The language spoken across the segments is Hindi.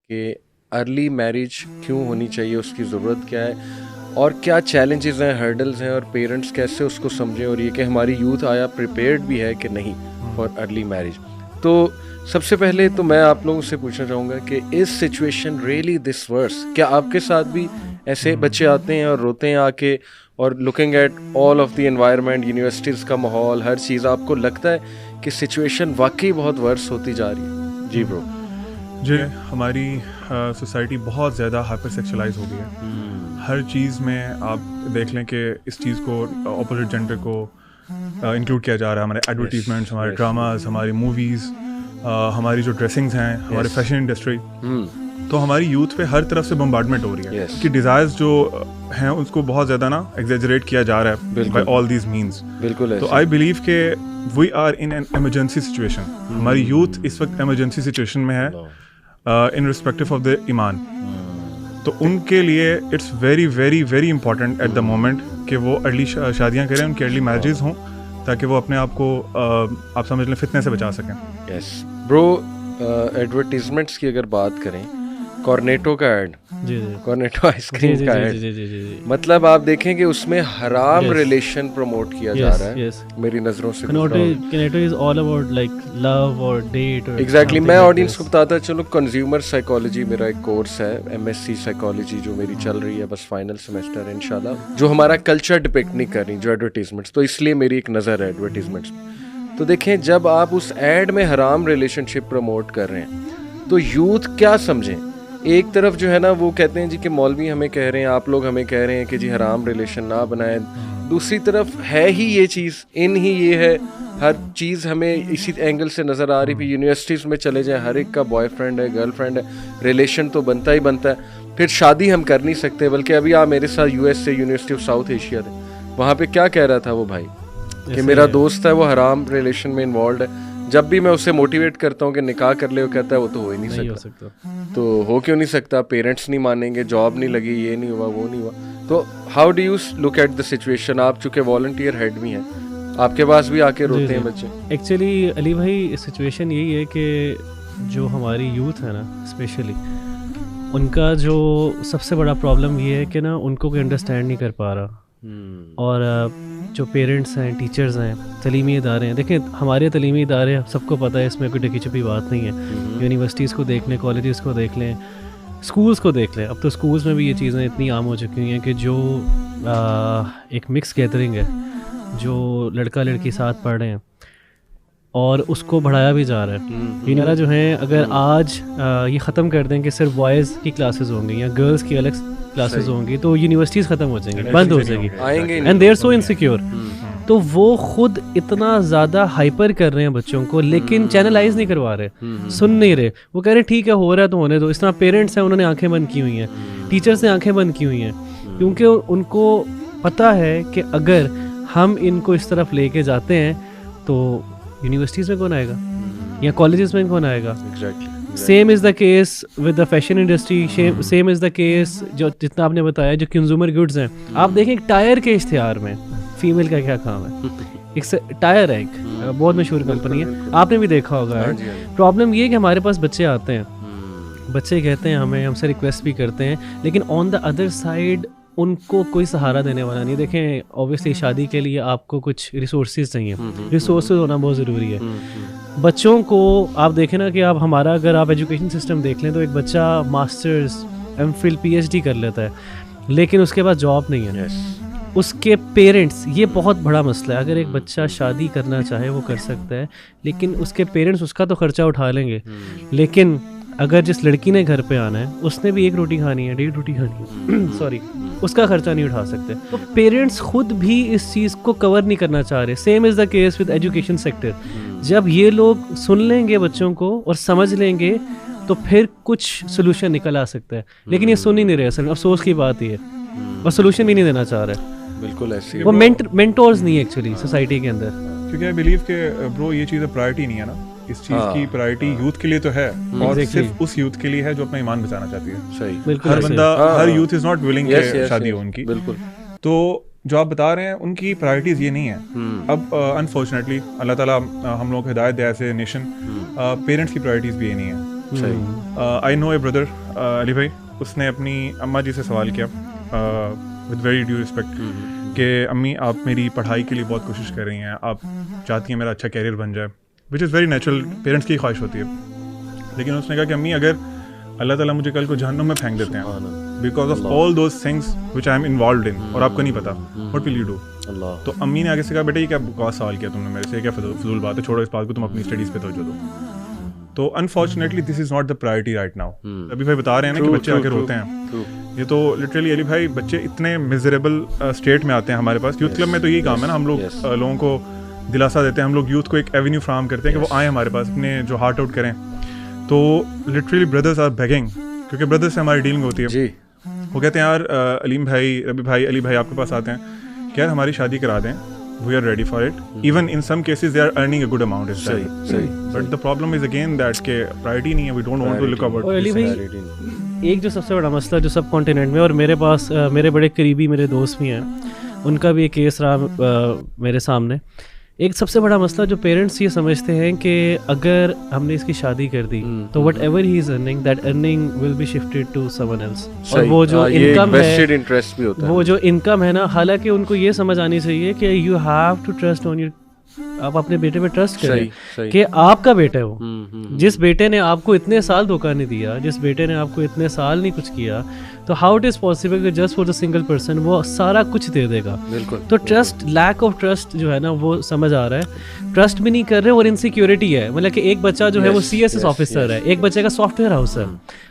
कि अर्ली मैरिज क्यों होनी चाहिए, उसकी ज़रूरत क्या है और क्या चैलेंजेस हैं, हर्डल्स हैं और पेरेंट्स कैसे उसको समझें, और ये कि हमारी यूथ आया प्रिपेयर्ड भी है कि नहीं फॉर अर्ली मैरिज। तो सबसे पहले तो मैं आप लोगों से पूछना चाहूँगा कि इस सिचुएशन रियली दिस वर्स, क्या आपके साथ भी ऐसे बच्चे आते हैं और रोते हैं आके, और looking at all of the environment, universities का माहौल, हर चीज़, आपको लगता है कि सिचुएशन वाकई बहुत वर्स होती जा रही है? जी ब्रो। जी, हमारी सोसाइटी बहुत ज़्यादा हाइपर सेक्सुअलाइज हो गई है। हर चीज़ में आप देख लें कि इस चीज़ को, ऑपोजिट जेंडर को इंक्लूड किया जा रहा है। हमारे एडवर्टीजमेंट्स, हमारे yes. ड्रामाज, हमारी मूवीज़, हमारी जो ड्रेसिंग्स हैं, हमारे फैशन इंडस्ट्री, तो हमारी यूथ पे हर तरफ से बम्बार्डमेंट हो रही है Yes. कि डिज़ायर्स जो हैं उसको बहुत ज़्यादा ना एग्जेजरेट किया जा रहा है बाय ऑल दीज मीन्स। बिल्कुल तो ऐसे। आई बिलीव के we are in an emergency situation. हमारी यूथ इस वक्त इमरजेंसी सिचुएशन में है इन रिस्पेक्टिव ऑफ द ईमान। तो उनके लिए it's very very very important at the moment कि वो अर्ली शादियाँ करें, उनकी अर्ली मैरिजेस हों, ताकि वो अपने आप को आप समझ लें फितने से बचा सकें। यस ब्रो, एडवर्टीजमेंट्स की अगर बात करें, कॉर्नेटो का ऐड, जी जी कॉर्नेटो आइसक्रीम जी का जी ऐड, जी जी जी जी मतलब आप देखेंगे उसमें हराम Yes. रिलेशन प्रमोट किया जा Yes, रहा है। yes. मेरी नज़रों से Kenoto is all about like love or date or exactly something मैं like ऑडियंस this. को बताता चलो, कंज्यूमर साइकोलॉजी मेरा एक कोर्स है, एमएससी साइकोलॉजी, जो मेरी चल रही है, बस फाइनल सेमेस्टर है इंशाल्लाह, जो हमारा कल्चर डिपिक्ट नहीं कर रही, जो एडवर्टीजमेंट्स, तो इसलिए मेरी एक नज़र है एडवर्टीजमेंट्स। तो देखें, जब आप उस एड में हराम रिलेशनशिप प्रमोट कर रहे हैं तो यूथ क्या समझें? एक तरफ जो है ना वो कहते हैं जी कि मौलवी हमें कह रहे हैं, आप लोग हमें कह रहे हैं कि जी हराम रिलेशन ना बनाएं, दूसरी तरफ है ही ये चीज़, इन ही ये है, हर चीज़ हमें इसी एंगल से नज़र आ रही। भी यूनिवर्सिटीज़ में चले जाएं, हर एक का बॉयफ्रेंड है, गर्लफ्रेंड है, रिलेशन तो बनता ही बनता है, फिर शादी हम कर नहीं सकते। बल्कि अभी आप मेरे साथ यूएस से, यूनिवर्सिटी ऑफ साउथ एशिया थे, वहाँ पे क्या कह रहा था वो भाई कि मेरा दोस्त है वो हराम रिलेशन में इन्वॉल्व है। जब भी मैं उसे मोटिवेट करता हूँ कि निकाह कर ले, वो कहता है वो तो हो ही नहीं हो सकता। सकता। तो हो क्यों नहीं सकता? पेरेंट्स नहीं मानेंगे, जॉब नहीं लगी, ये नहीं हुआ, वो नहीं हुआ। तो how do you look at the situation? आप चूँकि वॉलंटियर हेड भी हैं, आपके पास भी आके रोते हैं बच्चे। एक्चुअली अली भाई, सिचुएशन यही है कि जो हमारी यूथ है ना, स्पेशली उनका जो सबसे बड़ा प्रॉब्लम ये है कि ना उनको कोई अंडरस्टैंड नहीं कर पा रहा। और जो पेरेंट्स हैं, टीचर्स हैं, तलीमी इदारे हैं, देखें हमारे तलीमी इदारे सबको पता है, इसमें कोई ढकी छुपी बात नहीं है। यूनिवर्सिटीज़ को देख लें, कॉलेजेस को देख लें, स्कूल्स को देख लें, अब तो स्कूल्स में भी ये चीज़ें इतनी आम हो चुकी हैं कि जो एक मिक्स गैदरिंग है, जो लड़का लड़की साथ पढ़ रहे हैं और उसको बढ़ाया भी जा रहा है। यूनिवर्सिटी जो हैं, अगर आज ये ख़त्म कर दें कि सिर्फ बॉयज़ की क्लासेस होंगी या गर्ल्स की अलग क्लासेस होंगी, तो यूनिवर्सिटीज़ ख़त्म हो जाएंगी, बंद हो जाएगी, and they are so insecure. तो वो खुद इतना ज़्यादा हाइपर कर रहे हैं बच्चों को, लेकिन चैनलाइज नहीं करवा रहे, सुन नहीं रहे। वो कह रहे हैं ठीक है, हो रहा है तो होने दो। इस तरह पेरेंट्स हैं, उन्होंने आंखें बंद की हुई हैं, टीचर्स ने आंखें बंद की हुई हैं, क्योंकि उनको पता है कि अगर हम इनको इस तरफ लेके जाते हैं तो यूनिवर्सिटीज़ में कौन आएगा या कॉलेजेस में कौन आएगा। Same is the case with the fashion industry, same is the case जो जितना आपने बताया जो कंज्यूमर गुड्स हैं। आप देखें एक टायर के इश्तिहार में फीमेल का क्या काम है, एक टायर है, एक बहुत मशहूर कंपनी है, आपने भी देखा होगा। प्रॉब्लम ये है कि हमारे पास बच्चे आते हैं, बच्चे कहते हैं हमें, हमसे रिक्वेस्ट भी करते हैं, लेकिन ऑन द अदर साइड उनको कोई सहारा देने वाला नहीं। देखें ऑब्वियसली शादी के लिए आपको कुछ रिसोर्सेज चाहिए, रिसोर्सेज होना बहुत ज़रूरी है। बच्चों को आप देखें ना कि आप हमारा अगर आप एजुकेशन सिस्टम देख लें तो एक बच्चा मास्टर्स, एमफिल, पीएचडी कर लेता है, लेकिन उसके पास जॉब नहीं है। उसके पेरेंट्स, ये बहुत बड़ा मसला है। अगर एक बच्चा शादी करना चाहे वो कर सकता है, लेकिन उसके पेरेंट्स उसका तो खर्चा उठा लेंगे, लेकिन अगर जिस लड़की ने घर पे आना है उसने भी एक रोटी खानी है, 1.5 रोटी खानी है सॉरी, उसका खर्चा नहीं उठा सकते। तो पेरेंट्स खुद भी इस चीज़ को कवर नहीं करना चाह रहे। Same is the case with education sector. जब ये लोग सुन लेंगे बच्चों को और समझ लेंगे तो फिर कुछ सोल्यूशन निकल आ सकता है, लेकिन ये सुन ही नहीं रहे। असल अफसोस की बात ये है, और सोल्यूशन भी नहीं देना चाह रहे। बिल्कुल ऐसे वो मेंटोर्स नहीं है एक्चुअली सोसाइटी के अंदर, क्योंकि आई बिलीव के ब्रो ये चीज़ प्रायोरिटी नहीं है ना। इस चीज़ की प्रायोरिटी यूथ के लिए तो है, और सिर्फ उस यूथ के लिए है जो अपना ईमान बचाना चाहती है। सही, हर बंदा, हर यूथ इज नॉट विलिंग कि शादी हो उनकी। बिल्कुल। तो जो आप बता रहे हैं उनकी प्रायोरिटीज ये नहीं है। अब अनफॉर्चुनेटली अल्लाह ताला हम लोग को हिदायत दे एज ए नेशन, पेरेंट्स की प्रायोरिटीज भी ये नहीं है। I know A brother Ali भाई, उसने अपनी अम्मा जी से सवाल किया विद वेरी ड्यू रिस्पेक्ट कि अम्मी आप मेरी पढ़ाई के लिए बहुत कोशिश कर रही हैं, आप चाहती हैं मेरा अच्छा कैरियर बन जाए, which is very natural, parents की ख्वाहिश होती है। लेकिन उसने कहा कि अम्मी अगर अल्लाह ताला मुझे कल को जहन्नम में फेंक देते हैं because of all those things which I am involve in और आपको नहीं पता, व्हाट विल यू डू? तो अम्मी ने आगे से कहा बेटा ये क्या बकवास सवाल किया तुमने मेरे से, क्या फजूल बात है, छोड़ो इस बात को, तुम अपनी स्टडीज़ पे तवज्जो दो। तो unfortunately this is not the priority right now. अभी भाई बता रहे हैं ना कि बच्चे आके रोते हैं, ये तो लिटरली अली भाई बच्चे इतने मिजरेबल स्टेट में आते हैं हमारे पास। यूथ क्लब में तो यही काम है ना, हम लोग लोगों को दिलासा देते हैं, हम लोग यूथ को एक एवेन्यू फ्राहम करते हैं कि वो आए हमारे पास, अपने जो हार्ट आउट करें। तो लिटरली ब्रदर्स आर बेगिंग, क्योंकि ब्रदर्स से हमारी डीलिंग होती है। वो कहते हैं यार अलीम भाई, रबी भाई, अली भाई आपके पास आते हैं कि यार हमारी शादी करा दें, we are ready for it. Even in some cases they are earning a good amount as well. But the problem is again that के priority नहीं है, we don't want to look about और अली भाई एक जो सबसे बड़ा मसला जो सब कॉन्टिनेंट में, और मेरे पास मेरे बड़े करीबी मेरे दोस्त भी हैं, उनका भी एक केस रहा मेरे सामने। एक सबसे बड़ा मसला जो पेरेंट्स ये समझते हैं कि अगर हमने इसकी शादी कर दी तो whatever he is earning, that earning will be shifted to someone else. और वो जो इनकम है, इंटरेस्ट भी होता है, वो जो इनकम है ना, हालांकि उनको ये समझ आनी चाहिए कि you have to trust on your, आप अपने बेटे पे ट्रस्ट करें कि आपका बेटा है वो। जिस बेटे ने आपको इतने साल धोखा नहीं दिया, जिस बेटे ने आपको इतने साल नहीं कुछ किया, तो हाउ इट इज़ पॉसिबल कि just for the single person वो सारा कुछ दे देगा? बिल्कुल। तो ट्रस्ट, लैक ऑफ ट्रस्ट जो है ना वो समझ आ रहा है, ट्रस्ट भी नहीं कर रहे और इनसिक्योरिटी है। मतलब कि एक बच्चा जो है वो CSS ऑफिसर है, एक बच्चे का सॉफ्टवेयर हाउस है।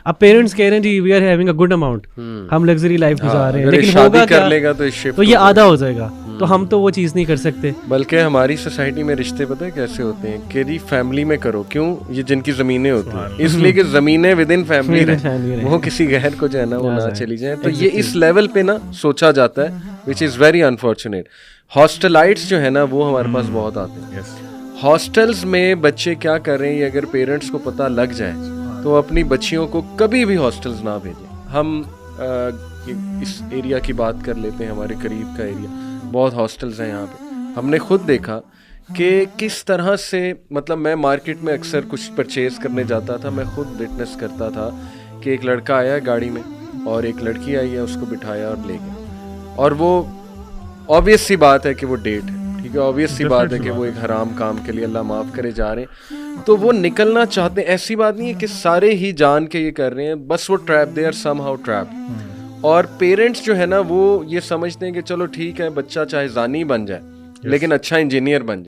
अब पेरेंट्स कह रहे हैं जी we are having a good amount, हम लग्जरी लाइफ गुजार रहे हैं, लेकिन होगा क्या? तो ये आधा हो जाएगा, तो हम तो वो चीज़ नहीं कर सकते। बल्कि हमारी सोसाइटी में रिश्ते पता है कैसे होते हैं कि जी फैमिली में करो, क्यों? ये जिनकी ज़मीनें होती हैं, इसलिए कि ज़मीनें विद इन फैमिली रहे, वो किसी गैर को जो है ना वो ना चली जाए। तो ये इस लेवल पे ना सोचा जाता है, विच इज़ वेरी अनफॉर्चुनेट। हॉस्टलाइट्स जो है ना वो हमारे पास बहुत आते हैं। हॉस्टल्स में बच्चे क्या कर रहे हैं, ये अगर पेरेंट्स को पता लग जाए तो अपनी बच्चियों को कभी भी हॉस्टल्स ना भेजें। हम इस एरिया की बात कर लेते हैं, हमारे करीब का एरिया, बहुत हॉस्टल्स हैं यहाँ पे। हमने खुद देखा कि किस तरह से, मतलब मैं मार्केट में अक्सर कुछ परचेज़ करने जाता था, मैं खुद विटनेस करता था कि एक लड़का आया गाड़ी में और एक लड़की आई है, उसको बिठाया और ले गया। और वो ऑब्वियस सी बात है कि वो डेट है, ठीक है, ऑब्वियस सी बात है कि वो एक हराम काम के लिए, अल्लाह माफ़ करे, जा रहे हैं। तो वो निकलना चाहते हैं, ऐसी बात नहीं है कि सारे ही जान के ये कर रहे हैं, बस वो trap, they are somehow trap. और पेरेंट्स जो है ना वो ये समझते हैं कि चलो ठीक है बच्चा चाहे जानी बन जाए लेकिन अच्छा इंजीनियर बन जाए।